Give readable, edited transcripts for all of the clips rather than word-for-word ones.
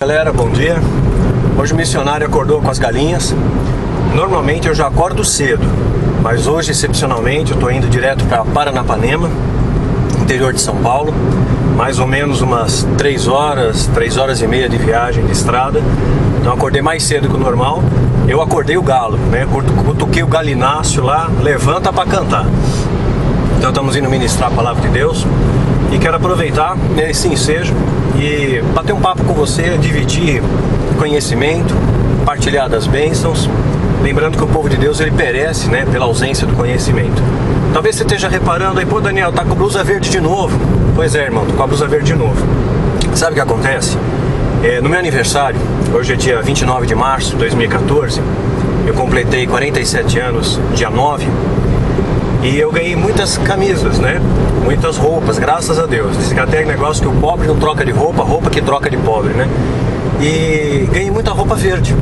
Galera, bom dia. Hoje o missionário acordou com as galinhas. Normalmente eu já acordo cedo, mas hoje, excepcionalmente, eu estou indo direto para Paranapanema, interior de São Paulo. Mais ou menos umas 3 horas e meia de viagem de estrada. Então acordei mais cedo que o normal. Eu acordei o galo, né? Cutuquei o galináceo lá, levanta para cantar. Então estamos indo ministrar a palavra de Deus. E quero aproveitar esse ensejo e bater um papo com você, dividir conhecimento, partilhar das bênçãos. Lembrando que o povo de Deus, ele perece, né, pela ausência do conhecimento. Talvez você esteja reparando aí, pô, Daniel, tá com a blusa verde de novo. Pois é, irmão, tô com a blusa verde de novo. Sabe o que acontece? No meu aniversário, hoje é dia 29 de março de 2014, eu completei 47 anos, dia 9, e eu ganhei muitas camisas, né? Muitas roupas, graças a Deus. Diz que até negócio que o pobre não troca de roupa, roupa que troca de pobre, né? E ganhei muita roupa verde.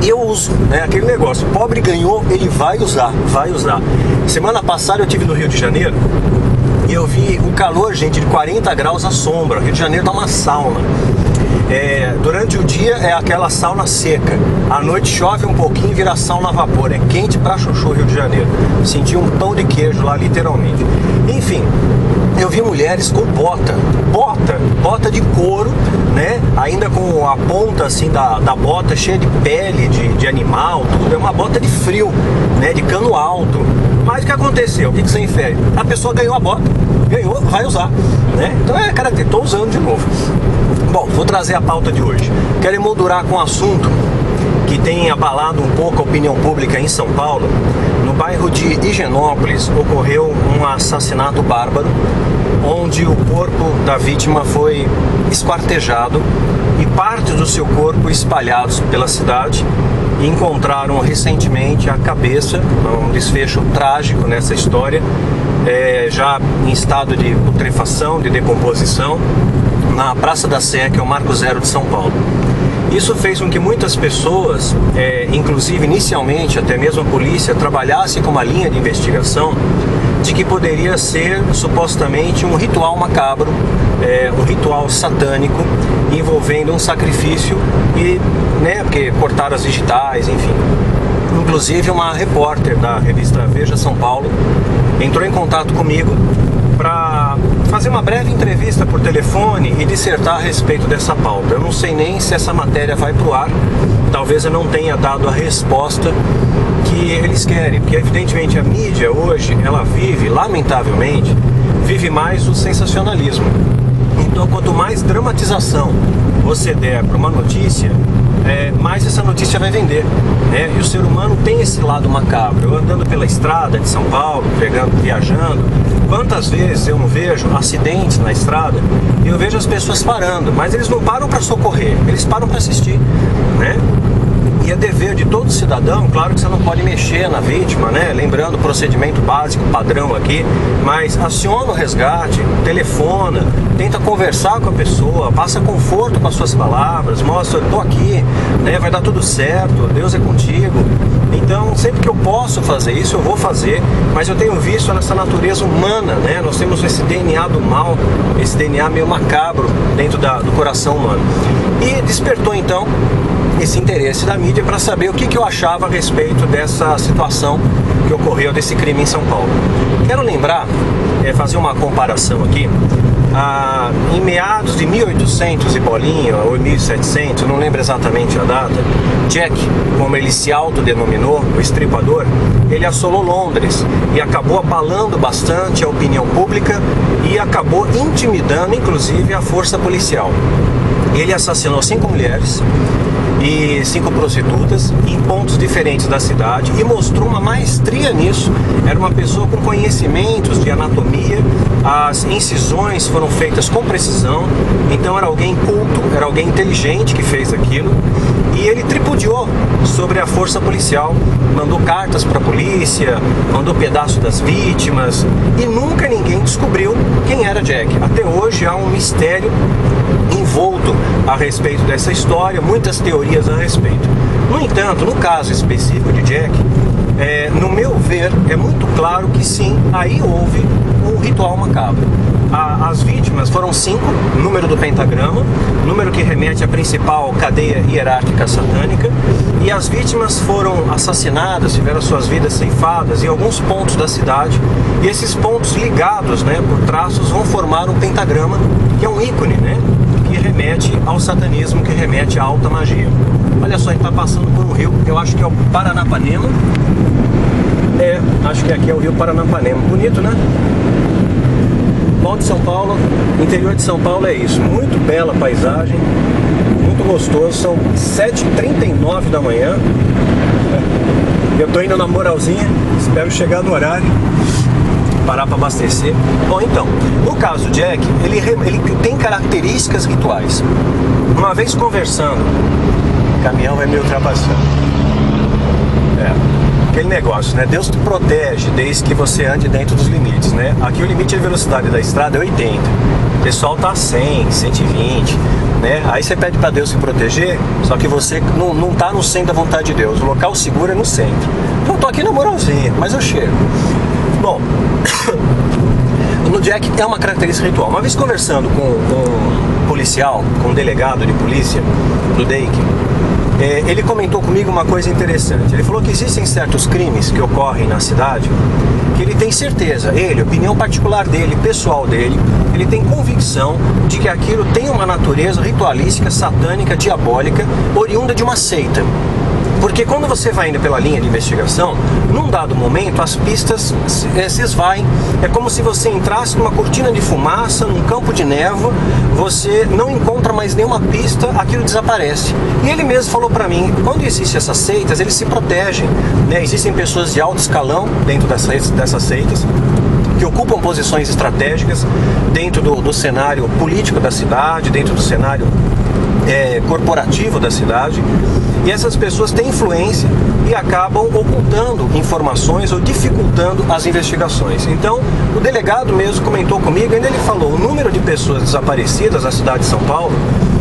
E eu uso, né? Aquele negócio, o pobre ganhou, ele vai usar, vai usar. Semana passada eu estive no Rio de Janeiro e eu vi um calor, gente, de 40 graus à sombra. O Rio de Janeiro tá uma sauna. Durante o dia é aquela sauna seca, à noite chove um pouquinho e vira sauna a vapor. É quente pra chuchu, Rio de Janeiro. Senti um pão de queijo lá, literalmente. Enfim, eu vi mulheres com bota de couro, né? Ainda com a ponta assim da bota cheia de pele de animal, tudo. É uma bota de frio, né? De cano alto. Mas o que aconteceu? O que você infere? A pessoa ganhou a bota, ganhou, vai usar, né? Então cara, estou usando de novo. Bom, vou trazer a pauta de hoje. Quero emoldurar com um assunto que tem abalado um pouco a opinião pública em São Paulo. No bairro de Higienópolis ocorreu um assassinato bárbaro, onde o corpo da vítima foi esquartejado e partes do seu corpo espalhados pela cidade. E encontraram recentemente a cabeça, um desfecho trágico nessa história, já em estado de putrefação, de decomposição, na Praça da Sé, que é o Marco Zero de São Paulo. Isso fez com que muitas pessoas, inclusive inicialmente até mesmo a polícia, trabalhasse com uma linha de investigação de que poderia ser supostamente um ritual macabro, um ritual satânico envolvendo um sacrifício e, né, porque cortaram as digitais, enfim. Inclusive uma repórter da revista Veja São Paulo entrou em contato comigo para fazer uma breve entrevista por telefone e dissertar a respeito dessa pauta. Eu não sei nem se essa matéria vai pro ar, talvez eu não tenha dado a resposta que eles querem, porque evidentemente a mídia hoje, ela vive, lamentavelmente, vive mais o sensacionalismo. Então quanto mais dramatização você der para uma notícia, mais essa notícia vai vender, né? E o ser humano tem esse lado macabro. Eu andando pela estrada de São Paulo, viajando, quantas vezes eu não vejo acidentes na estrada e eu vejo as pessoas parando, mas eles não param para socorrer, eles param para assistir, né? E é dever de todo cidadão, claro que você não pode mexer na vítima, né? Lembrando o procedimento básico, padrão aqui, mas aciona o resgate, telefona, tenta conversar com a pessoa, passa conforto com as suas palavras, mostra, eu tô aqui, né? Vai dar tudo certo, Deus é contigo. Então, sempre que eu posso fazer isso, eu vou fazer, mas eu tenho visto nessa natureza humana, né? Nós temos esse DNA do mal, esse DNA meio macabro dentro do coração humano. E despertou então esse interesse da mídia para saber o que eu achava a respeito dessa situação que ocorreu, desse crime em São Paulo. Quero lembrar, fazer uma comparação aqui, em meados de 1800 e bolinha, ou 1700, não lembro exatamente a data, Jack, como ele se autodenominou, o estripador, ele assolou Londres e acabou abalando bastante a opinião pública e acabou intimidando, inclusive, a força policial. Ele assassinou 5 mulheres e 5 prostitutas em pontos diferentes da cidade e mostrou uma maestria nisso. Era uma pessoa com conhecimentos de anatomia, as incisões foram feitas com precisão, então era alguém culto, era alguém inteligente que fez aquilo. E ele tripudiou sobre a força policial, mandou cartas para a polícia, mandou pedaço das vítimas e nunca ninguém descobriu quem era Jack. Até hoje há um mistério envolto a respeito dessa história, muitas teorias a respeito. No entanto, no caso específico de Jack, no meu ver, é muito claro que sim, aí houve um ritual macabro. As vítimas foram 5, número do pentagrama, número que remete à principal cadeia hierárquica satânica, e as vítimas foram assassinadas, tiveram suas vidas ceifadas em alguns pontos da cidade, e esses pontos ligados, né, por traços vão formar um pentagrama, que é um ícone, né, que remete ao satanismo, que remete à alta magia. Olha só, a gente está passando por um rio, eu acho que é o Paranapanema. Acho que aqui é o rio Paranapanema. Bonito, né? Bom de São Paulo, interior de São Paulo é isso. Muito bela paisagem, muito gostoso. São 7h39 da manhã. Eu tô indo na moralzinha, espero chegar no horário, parar para abastecer. Bom, então, no caso Jack, ele tem características rituais. Uma vez conversando, o caminhão vai me ultrapassando. Aquele negócio, né? Deus te protege desde que você ande dentro dos limites, né? Aqui o limite de velocidade da estrada é 80. O pessoal tá 100, 120, né? Aí você pede para Deus se proteger, só que você não tá no centro da vontade de Deus. O local seguro é no centro. Então eu tô aqui na moralzinha, mas eu chego. Bom, no Jack é uma característica ritual. Uma vez conversando com um policial, com um delegado de polícia do DEIC, ele comentou comigo uma coisa interessante. Ele falou que existem certos crimes que ocorrem na cidade que ele tem certeza, opinião particular dele, pessoal dele, ele tem convicção de que aquilo tem uma natureza ritualística, satânica, diabólica, oriunda de uma seita. Porque quando você vai indo pela linha de investigação, num dado momento as pistas se esvaem. É como se você entrasse numa cortina de fumaça, num campo de névoa, você não encontra mais nenhuma pista, aquilo desaparece. E ele mesmo falou para mim, quando existem essas seitas, eles se protegem, né? Existem pessoas de alto escalão dentro dessas seitas, que ocupam posições estratégicas dentro do cenário político da cidade, dentro do cenário corporativo da cidade. E essas pessoas têm influência e acabam ocultando informações ou dificultando as investigações. Então, o delegado mesmo comentou comigo, ainda ele falou, o número de pessoas desaparecidas na cidade de São Paulo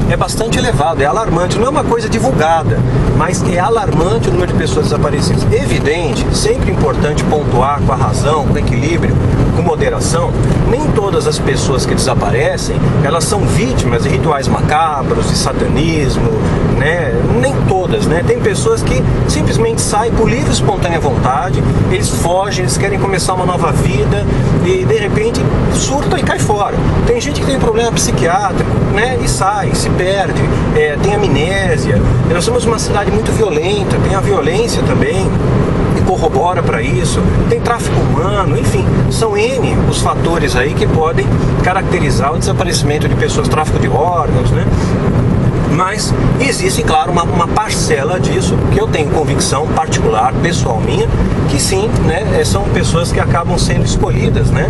é bastante elevado, é alarmante. Não é uma coisa divulgada, mas é alarmante o número de pessoas desaparecidas. Evidente, sempre importante pontuar com a razão, com equilíbrio, com moderação. Nem todas as pessoas que desaparecem, elas são vítimas de rituais macabros, de satanismo, né? Nem todas, né? Tem pessoas que simplesmente saem por livre e espontânea vontade, eles fogem, eles querem começar uma nova vida e de repente surtam e cai fora. Tem gente que tem problema psiquiátrico, né? E sai, se perde, tem amnésia. Nós somos uma cidade muito violenta, tem a violência também, e corrobora para isso, tem tráfico humano, enfim, são N os fatores aí que podem caracterizar o desaparecimento de pessoas, tráfico de órgãos, né? Mas existe, claro, uma parcela disso que eu tenho convicção particular, pessoal minha, que sim, né, são pessoas que acabam sendo escolhidas, né,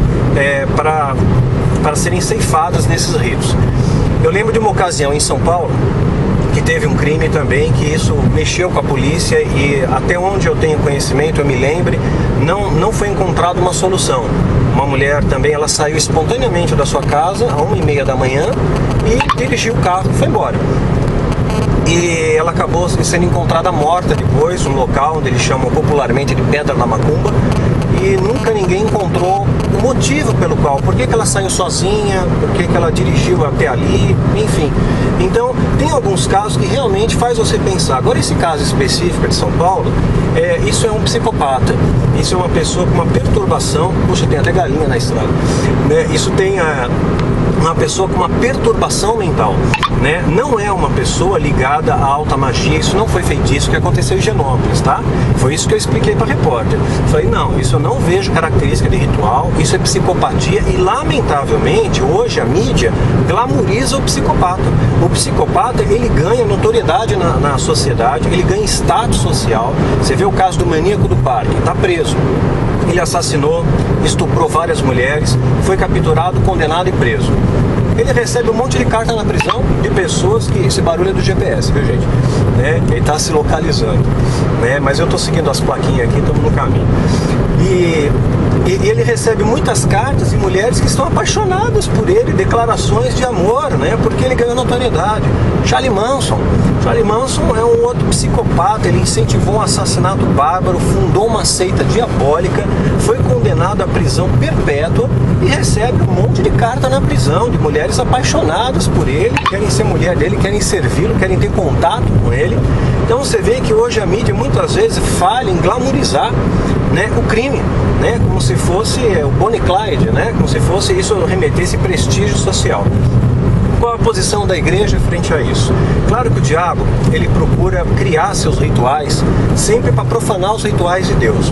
para serem ceifadas nesses ritos. Eu lembro de uma ocasião em São Paulo que teve um crime também, que isso mexeu com a polícia e até onde eu tenho conhecimento, eu me lembre, não foi encontrada uma solução. Uma mulher também, ela saiu espontaneamente da sua casa às 1h30 da manhã e dirigiu o carro e foi embora. E ela acabou sendo encontrada morta depois, um local onde eles chamam popularmente de Pedra da Macumba, e nunca ninguém encontrou o motivo pelo qual, por que ela saiu sozinha, por que ela dirigiu até ali, enfim. Então, tem alguns casos que realmente faz você pensar. Agora, esse caso específico de São Paulo, isso é um psicopata, isso é uma pessoa com uma perturbação, puxa, tem até galinha na estrada, né? Isso tem uma pessoa com uma perturbação mental, né? Não é uma pessoa ligada à alta magia, isso não foi feitiço que aconteceu em Genópolis, tá? Foi isso que eu expliquei para a repórter. Falei, não, isso eu não vejo característica de ritual, isso é psicopatia e, lamentavelmente, hoje a mídia glamoriza o psicopata. O psicopata, ele ganha notoriedade na sociedade, ele ganha status social. Você vê o caso do maníaco do parque, tá preso. Ele assassinou, estuprou várias mulheres, foi capturado, condenado e preso. Ele recebe um monte de carta na prisão de pessoas que... Esse barulho é do GPS, viu, gente? Né? Ele está se localizando, né? Mas eu estou seguindo as plaquinhas aqui, estamos no caminho. E E ele recebe muitas cartas de mulheres que estão apaixonadas por ele, declarações de amor, né? Porque ele ganhou notoriedade. Charlie Manson é um outro psicopata. Ele incentivou um assassinato bárbaro, fundou uma seita diabólica, foi condenado à prisão perpétua e recebe um monte de carta na prisão de mulheres apaixonadas por ele, querem ser mulher dele, querem servi-lo, querem ter contato com ele. Então você vê que hoje a mídia muitas vezes falha em glamorizar, né, o crime, né, como se fosse o Bonnie e Clyde, né, como se fosse isso remetesse prestígio social. Qual a posição da igreja frente a isso? Claro que o diabo, ele procura criar seus rituais sempre para profanar os rituais de Deus.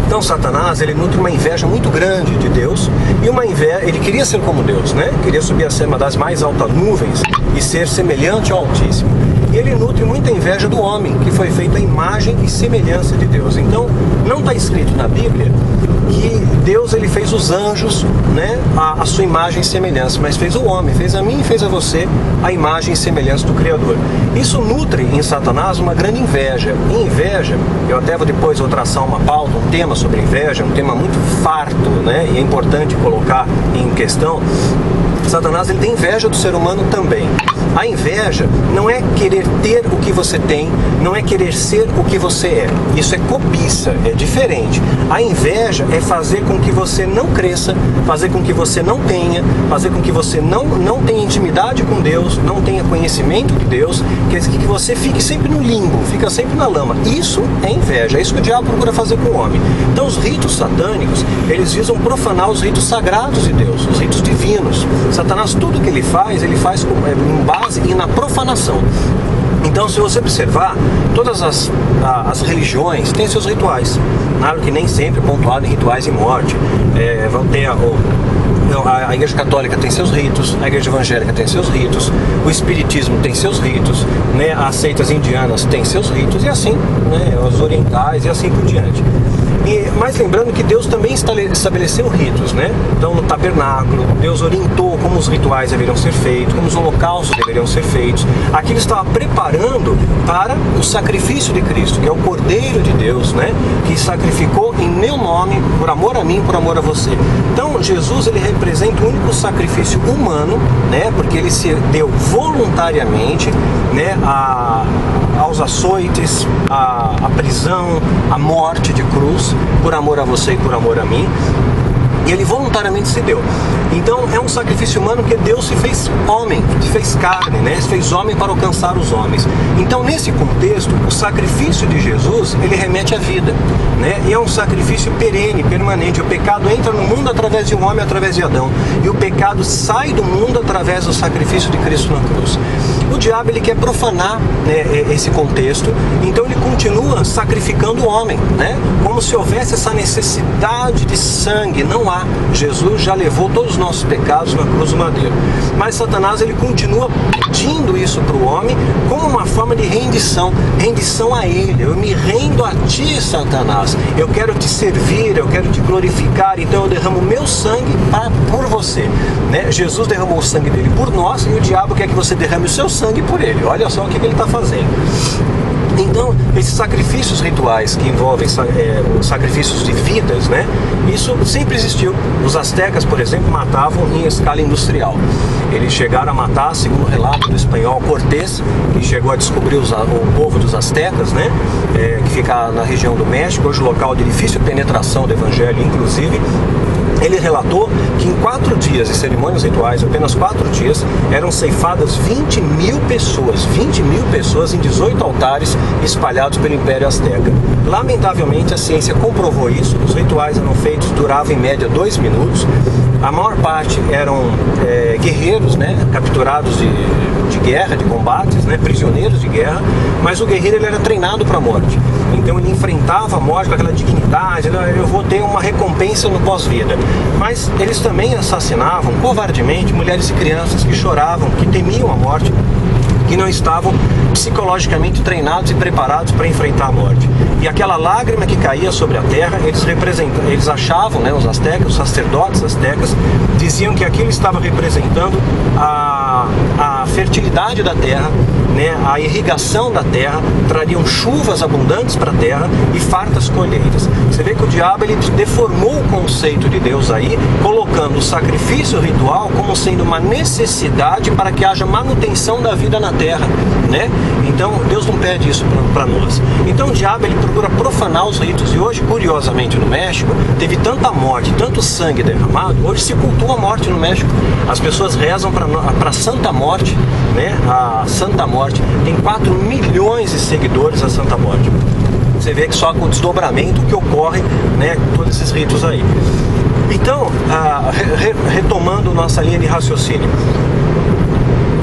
Então Satanás, ele nutre uma inveja muito grande de Deus, e uma inveja, ele queria ser como Deus, né? Queria subir a cima das mais altas nuvens e ser semelhante ao Altíssimo. E ele nutre muita inveja do homem, que foi feito à imagem e semelhança de Deus. Então, não está escrito na Bíblia que Deus, ele fez os anjos, né, a sua imagem e semelhança, mas fez o homem, fez a mim e fez a você a imagem e semelhança do Criador. Isso nutre em Satanás uma grande inveja. E inveja, eu até depois vou traçar uma pauta, um tema sobre inveja, um tema muito farto, né, e é importante colocar em questão. Satanás, ele tem inveja do ser humano também. A inveja não é querer ter o que você tem, não é querer ser o que você é. Isso é cobiça, é diferente. A inveja é fazer com que você não cresça, fazer com que você não tenha, fazer com que você não tenha intimidade com Deus, não tenha conhecimento de Deus, que você fique sempre no limbo, fica sempre na lama. Isso é inveja, é isso que o diabo procura fazer com o homem. Então os ritos satânicos, eles visam profanar os ritos sagrados de Deus, os ritos divinos. Satanás, tudo que ele faz em base e na profanação. Então, se você observar, todas as religiões têm seus rituais. Claro que nem sempre pontuado em rituais e morte. Vão ter a Igreja Católica tem seus ritos, a Igreja Evangélica tem seus ritos, o Espiritismo tem seus ritos, né? As seitas indianas têm seus ritos, e assim, né? Os orientais e assim por diante. Mas lembrando que Deus também estabeleceu ritos, né? Então no tabernáculo, Deus orientou como os rituais deveriam ser feitos, como os holocaustos deveriam ser feitos. Aqui ele estava preparando para o sacrifício de Cristo, que é o Cordeiro de Deus, né? Que sacrificou em meu nome, por amor a mim, por amor a você. Então Jesus, ele representa o único sacrifício humano, né? Porque ele se deu voluntariamente, né? Aos açoites, a prisão, a morte de cruz, por amor a você e por amor a mim. E ele voluntariamente se deu. Então é um sacrifício humano que Deus se fez homem, se fez carne, né? Se fez homem para alcançar os homens. Então nesse contexto, o sacrifício de Jesus, ele remete à vida, né? E é um sacrifício perene, permanente. O pecado entra no mundo através de um homem, através de Adão. E o pecado sai do mundo através do sacrifício de Cristo na cruz. O diabo, ele quer profanar, né, esse contexto. Então ele continua sacrificando o homem, né? Como se houvesse essa necessidade de sangue. Não há. Jesus já levou todos os nossos pecados na cruz do madeiro. Mas Satanás, ele continua pedindo isso para o homem como uma forma de rendição a ele. Eu me rendo a ti, Satanás. Eu quero te servir, eu quero te glorificar, então eu derramo meu sangue por você, né? Jesus derramou o sangue dele por nós, e o diabo quer que você derrame o seu sangue por ele. Olha só o que ele está fazendo. Então, esses sacrifícios rituais que envolvem sacrifícios de vidas, né? Isso sempre existiu. Os astecas, por exemplo, matavam em escala industrial. Eles chegaram a matar, segundo o relato do espanhol Cortés, que chegou a descobrir o povo dos astecas, né? Que fica na região do México, hoje local de difícil penetração do evangelho, inclusive. Ele relatou que em 4 dias de cerimônias rituais, apenas 4 dias, eram ceifadas 20 mil pessoas em 18 altares espalhados pelo Império Azteca. Lamentavelmente, a ciência comprovou isso. Os rituais eram feitos, duravam em média 2 minutos. A maior parte eram guerreiros, né, capturados de guerra, de combates, né, prisioneiros de guerra, mas o guerreiro, ele era treinado para a morte. Então ele enfrentava a morte com aquela dignidade, eu vou ter uma recompensa no pós-vida. Mas eles também assassinavam covardemente mulheres e crianças que choravam, que temiam a morte, que não estavam psicologicamente treinados e preparados para enfrentar a morte. E aquela lágrima que caía sobre a terra, eles achavam, né, os astecas, os sacerdotes astecas, diziam que aquilo estava representando a fertilidade da terra, né, a irrigação da terra, trariam chuvas abundantes para a terra e fartas colheitas. Você vê que o diabo ele deformou o conceito de Deus aí, colocando o sacrifício ritual como sendo uma necessidade para que haja manutenção da vida na terra, né? Então Deus não pede isso para nós. Então o diabo ele procura profanar os ritos, e hoje, curiosamente, no México teve tanta morte, tanto sangue derramado, hoje se cultua a morte no México. As pessoas rezam para a Santa Morte, né? A Santa Morte tem 4 milhões de seguidores, a Santa Morte. Você vê que só com o desdobramento que ocorre, né, todos esses ritos aí. Então, retomando nossa linha de raciocínio.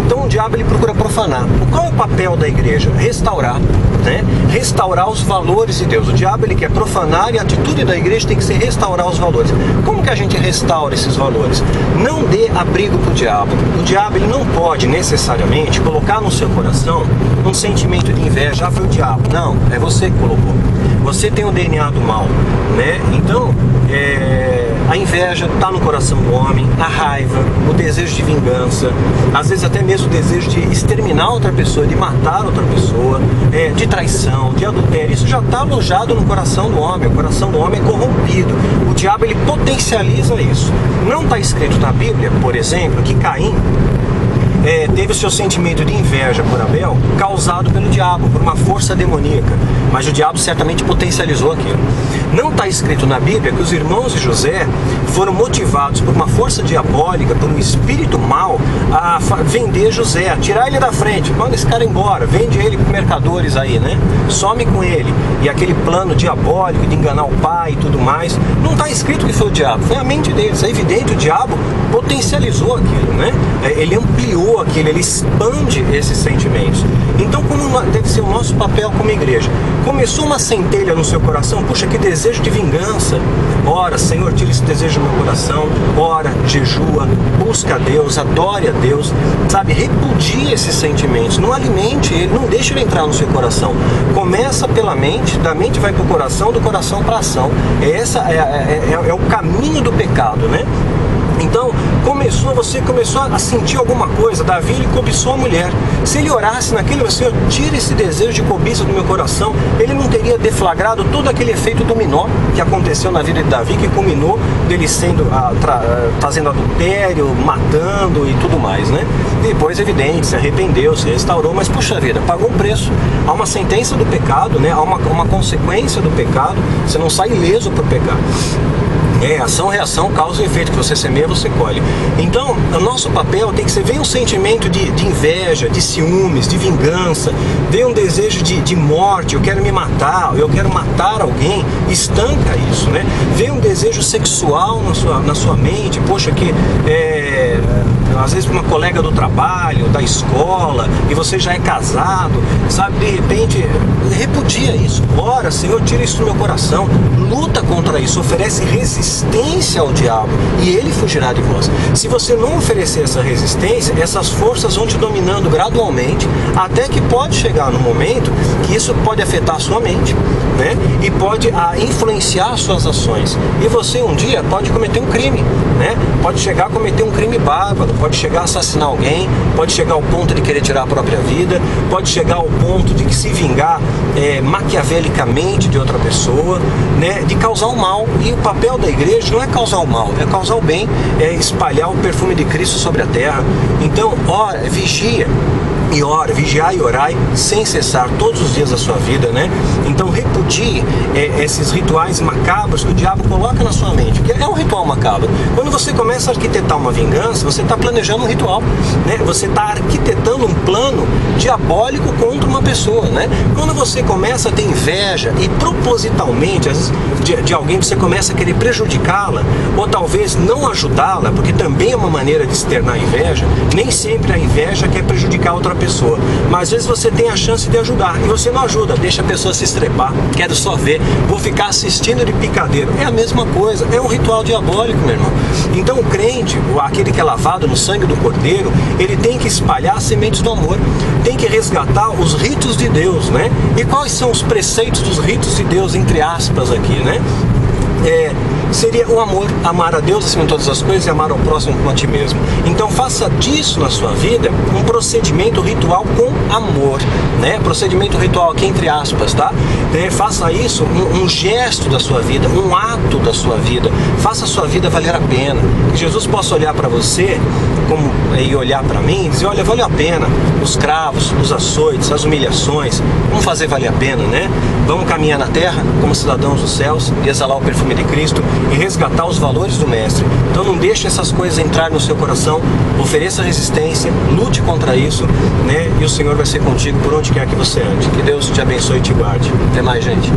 Então o diabo ele procura profanar. Qual é o papel da igreja? Restaurar, né? Restaurar os valores de Deus. O diabo ele quer profanar, e a atitude da igreja tem que ser restaurar os valores. Como que a gente restaura esses valores? Não dê abrigo para o diabo. O diabo ele não pode necessariamente colocar no seu coração um sentimento de inveja. Ah, foi o diabo. Não, é você que colocou. Você tem o DNA do mal, né? Então, a inveja está no coração do homem, a raiva, o desejo de vingança, às vezes até mesmo o desejo de exterminar outra pessoa, de matar outra pessoa, de traição, de adultério. Isso já está alojado no coração do homem. O coração do homem é corrompido. O diabo ele potencializa isso. Não está escrito na Bíblia, por exemplo, que Caim teve o seu sentimento de inveja por Abel causado pelo diabo, por uma força demoníaca, mas o diabo certamente potencializou aquilo. Não está escrito na Bíblia que os irmãos de José foram motivados por uma força diabólica, por um espírito mau, a vender José, a tirar ele da frente. Manda esse cara embora, vende ele para mercadores aí, né? Some com ele. E aquele plano diabólico de enganar o pai e tudo mais, não está escrito que foi o diabo, foi a mente deles. É evidente, o diabo potencializou aquilo, né? Ele ampliou aquilo, ele expande esses sentimentos. Então, como deve ser o nosso papel como igreja? Começou uma centelha no seu coração, puxa, que desejo de vingança. Ora, Senhor, tira esse desejo do meu coração. Ora, jejua, busca a Deus, adore a Deus, sabe? Repudie esses sentimentos, não alimente ele, não deixe ele entrar no seu coração. Começa pela mente, da mente vai para o coração, do coração para a ação. Essa é o caminho do pecado, né? Então, você começou a sentir alguma coisa. Davi, ele cobiçou a mulher. Se ele orasse naquele, Senhor, tira esse desejo de cobiça do meu coração, ele não teria deflagrado todo aquele efeito dominó que aconteceu na vida de Davi, que culminou dele fazendo adultério, matando e tudo mais, né? Depois, evidente, se arrependeu, se restaurou, mas, puxa vida, pagou um preço. Há uma sentença do pecado, né? Há uma consequência do pecado. Você não sai ileso por pecar. Ação, reação, causa e efeito. Que você semeia, você colhe. Então, o nosso papel tem que ser, vem um sentimento de inveja, de ciúmes, de vingança, vem um desejo de morte, eu quero me matar, eu quero matar alguém, estanca isso, né? Vem um desejo sexual na sua mente, poxa, que às vezes uma colega do trabalho, da escola, e você já é casado, sabe, de repente, repudia isso. Ora, Senhor, tira isso do meu coração, luta contra isso, oferece resistência ao diabo, e ele fugirá de vós. Se você não oferecer essa resistência, essas forças vão te dominando gradualmente, até que pode chegar no momento que isso pode afetar a sua mente, né? E pode influenciar as suas ações. E você um dia pode cometer um crime, né? Pode chegar a cometer um crime bárbaro, pode chegar a assassinar alguém, pode chegar ao ponto de querer tirar a própria vida, pode chegar ao ponto de se vingar maquiavelicamente de outra pessoa, né? De causar o mal. E o papel da igreja não é causar o mal, é causar o bem, é espalhar o perfume de Cristo sobre a terra. Então, ora, vigia e ora, vigiai e orai sem cessar todos os dias da sua vida, né? Então repudie esses rituais macabros que o diabo coloca na sua mente, que é um ritual macabro. Quando você começa a arquitetar uma vingança, você está planejando um ritual, né? Você está arquitetando um plano diabólico contra uma pessoa, né? Quando você começa a ter inveja e propositalmente, às vezes, de alguém, você começa a querer prejudicá-la ou talvez não ajudá-la, porque também é uma maneira de externar inveja. Nem sempre a inveja quer prejudicar outra pessoa, mas às vezes você tem a chance de ajudar e você não ajuda, deixa a pessoa se estrepar, quero só ver, vou ficar assistindo de picadeiro. É a mesma coisa, é um ritual diabólico, meu irmão. Então o crente, aquele que é lavado no sangue do Cordeiro, ele tem que espalhar as sementes do amor, tem que resgatar os ritos de Deus, né? E quais são os preceitos dos ritos de Deus, entre aspas aqui, né? seria o amor, amar a Deus acima de todas as coisas e amar ao próximo como a ti mesmo. Então faça disso na sua vida um procedimento ritual com amor, né? Procedimento ritual aqui entre aspas, tá? Faça isso um gesto da sua vida, um ato da sua vida. Faça a sua vida valer a pena. Que Jesus possa olhar para você e olhar para mim e dizer, olha, valeu a pena os cravos, os açoites, as humilhações. Vamos fazer valer a pena, né? Vamos caminhar na terra como cidadãos dos céus e exalar o perfume de Cristo e resgatar os valores do Mestre. Então não deixe essas coisas entrar no seu coração, ofereça resistência, lute contra isso, né? E o Senhor vai ser contigo por onde quer que você ande. Que Deus te abençoe e te guarde. Até mais, gente.